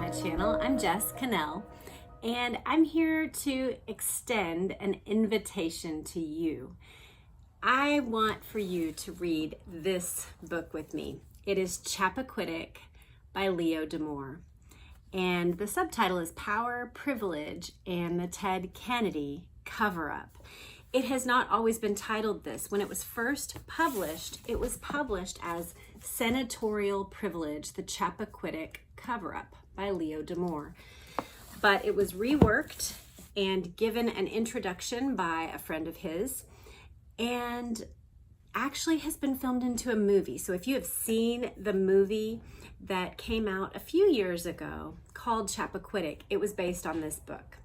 my channel. I'm Jess Cannell, and I'm here to extend an invitation to you. I want for you to read this book with me. It is Chappaquiddick by Leo D'Amour, and the subtitle is Power, Privilege, and the Ted Kennedy Cover-Up. It has not always been titled this. When it was first published, it was published as Senatorial Privilege, the Chappaquiddick Cover-Up by Leo D'Amour. But it was reworked and given an introduction by a friend of his, and actually has been filmed into a movie. So if you have seen the movie that came out a few years ago called Chappaquiddick, it was based on this book.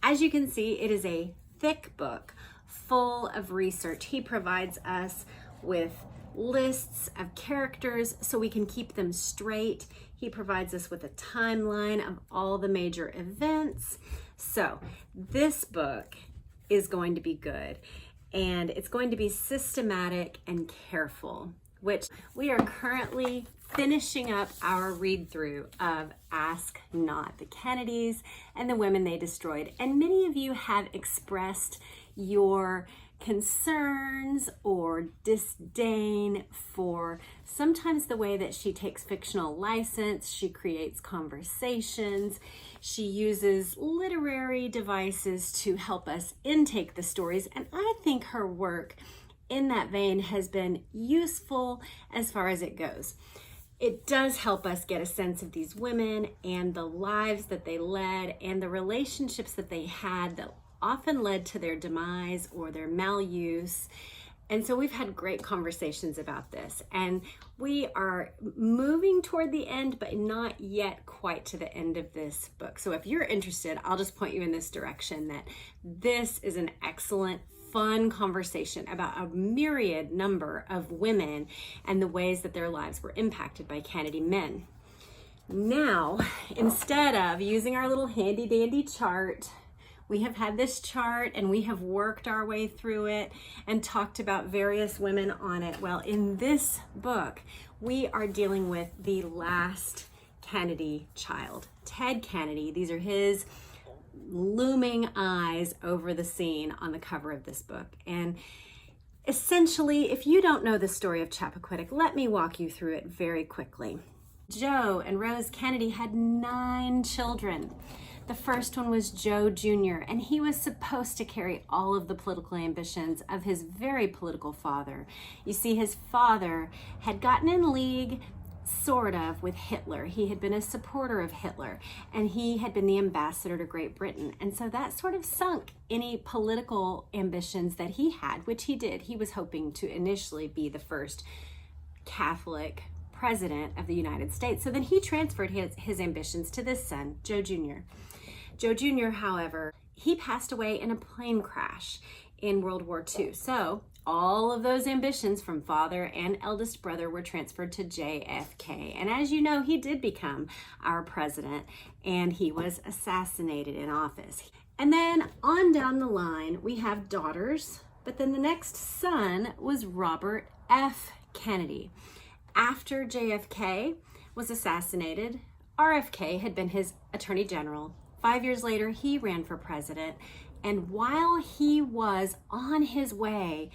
As you can see, it is a thick book full of research. He provides us with lists of characters so we can keep them straight. He provides us with a timeline of all the major events. So this book is going to be good, and it's going to be systematic and careful, which we are currently finishing up our read through of Ask Not, the Kennedys and the Women They Destroyed. And many of you have expressed your concerns or disdain for sometimes the way that she takes fictional license, she creates conversations, she uses literary devices to help us intake the stories, and I think her work in that vein has been useful as far as it goes. It does help us get a sense of these women and the lives that they led and the relationships that they had that often led to their demise or their maluse. And so we've had great conversations about this, and we are moving toward the end, but not yet quite to the end of this book. So if you're interested, I'll just point you in this direction, that this is an excellent, fun conversation about a myriad number of women and the ways that their lives were impacted by Kennedy men. Now, instead of using our little handy dandy chart, we have had this chart and we have worked our way through it and talked about various women on it. Well, in this book, we are dealing with the last Kennedy child, Ted Kennedy. These are his looming eyes over the scene on the cover of this book. And essentially, if you don't know the story of Chappaquiddick, let me walk you through it very quickly. Jo and Rose Kennedy had 9 children. The first one was Joe Jr., and he was supposed to carry all of the political ambitions of his very political father. You see, his father had gotten in league, sort of, with Hitler. He had been a supporter of Hitler, and he had been the ambassador to Great Britain. And so that sort of sunk any political ambitions that he had, which he did. He was hoping to initially be the first Catholic president of the United States. So then he transferred his ambitions to this son, Joe Jr. Joe Jr., however, he passed away in a plane crash in World War II. So all of those ambitions from father and eldest brother were transferred to JFK. And as you know, he did become our president, and he was assassinated in office. And then on down the line, we have daughters, but then the next son was Robert F. Kennedy. After JFK was assassinated, RFK had been his attorney general. 5 years later, he ran for president. And while he was on his way,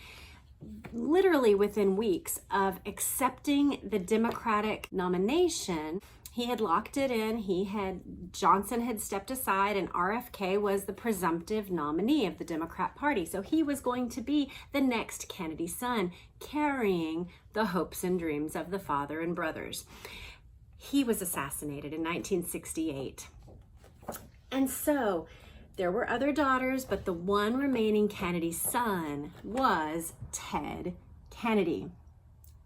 literally within weeks of accepting the Democratic nomination, he had locked it in. Johnson had stepped aside, and RFK was the presumptive nominee of the Democrat Party. So he was going to be the next Kennedy son, carrying the hopes and dreams of the father and brothers. He was assassinated in 1968. And so there were other daughters, but the one remaining Kennedy son was Ted Kennedy,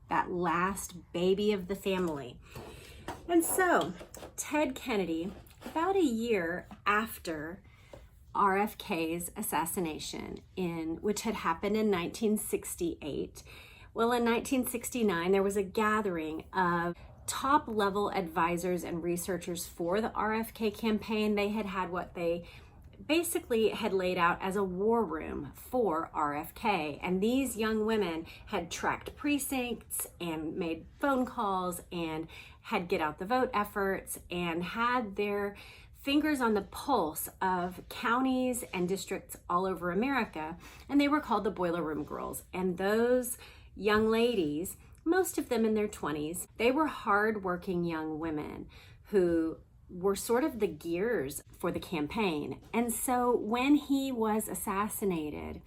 that last baby of the family. And so Ted Kennedy, about a year after RFK's assassination, which had happened in 1968, well, in 1969, there was a gathering of top-level advisors and researchers for the RFK campaign. They had what they basically had laid out as a war room for RFK. And these young women had tracked precincts and made phone calls and had get out the vote efforts and had their fingers on the pulse of counties and districts all over America. And they were called the Boiler Room Girls. And those young ladies, most of them in their 20s, they were hardworking young women who were sort of the gears for the campaign. And so when he was assassinated,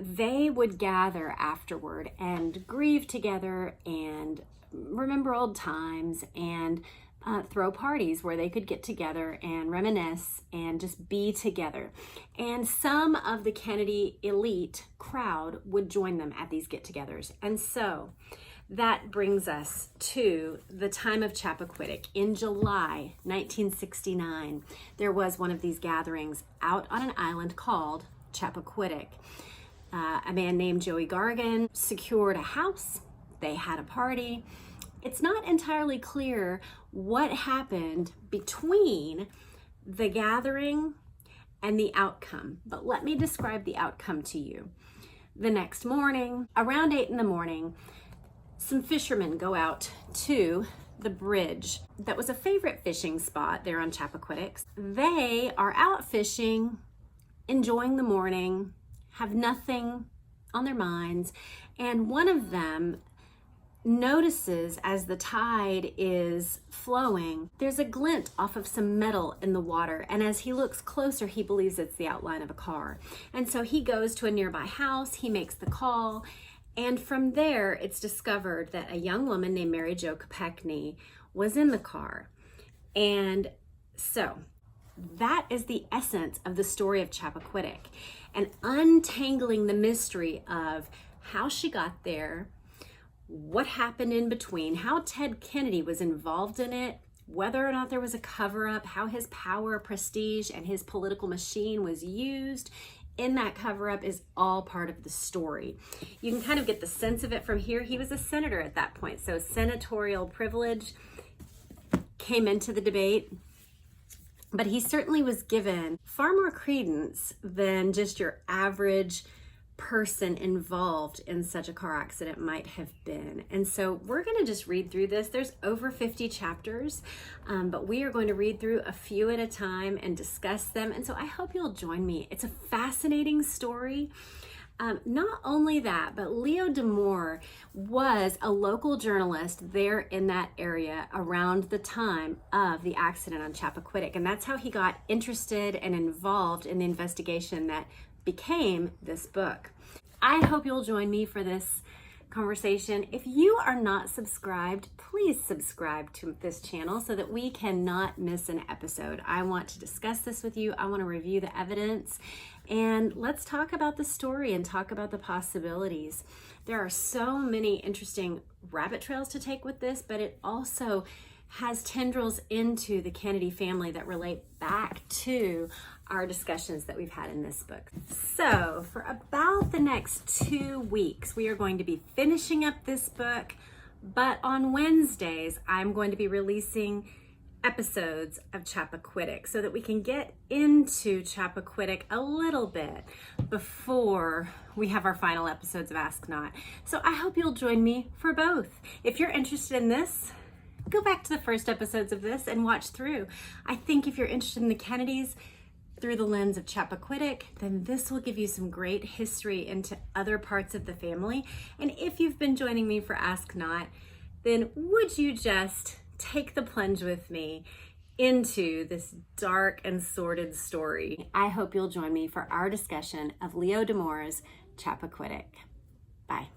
they would gather afterward and grieve together and remember old times and throw parties where they could get together and reminisce and just be together. And some of the Kennedy elite crowd would join them at these get-togethers. And so that brings us to the time of Chappaquiddick. In July 1969, there was one of these gatherings out on an island called Chappaquiddick. A man named Joey Gargan secured a house. They had a party. It's not entirely clear what happened between the gathering and the outcome, but let me describe the outcome to you. The next morning, around 8 in the morning, some fishermen go out to the bridge that was a favorite fishing spot there on Chappaquiddick. They are out fishing, enjoying the morning, have nothing on their minds, and one of them notices as the tide is flowing, there's a glint off of some metal in the water, and as he looks closer, he believes it's the outline of a car. And so he goes to a nearby house, he makes the call, and from there it's discovered that a young woman named Jo Kopechne was in the car. And so that is the essence of the story of Chappaquiddick, and untangling the mystery of how she got there, what happened in between, how Ted Kennedy was involved in it, whether or not there was a cover-up, how his power, prestige, and his political machine was used in that cover-up is all part of the story. You can kind of get the sense of it from here. He was a senator at that point, so senatorial privilege came into the debate, but he certainly was given far more credence than just your average person involved in such a car accident might have been. And so we're going to just read through this. There's over 50 chapters, but we are going to read through a few at a time and discuss them. And so I hope you'll join me. It's a fascinating story. Not only that, but Leo D'Amour was a local journalist there in that area around the time of the accident on Chappaquiddick. And that's how he got interested and involved in the investigation that became this book. I hope you'll join me for this conversation. If you are not subscribed, please subscribe to this channel so that we cannot miss an episode. I want to discuss this with you. I want to review the evidence, and let's talk about the story and talk about the possibilities. There are so many interesting rabbit trails to take with this, but it also has tendrils into the Kennedy family that relate back to our discussions that we've had in this book. So for about the next 2 weeks, we are going to be finishing up this book, but on Wednesdays, I'm going to be releasing episodes of Chappaquiddick so that we can get into Chappaquiddick a little bit before we have our final episodes of Ask Not. So I hope you'll join me for both. If you're interested in this, go back to the first episodes of this and watch through. I think if you're interested in the Kennedys through the lens of Chappaquiddick, then this will give you some great history into other parts of the family. And if you've been joining me for Ask Not, then would you just take the plunge with me into this dark and sordid story? I hope you'll join me for our discussion of Leo D'Amour's Chappaquiddick. Bye.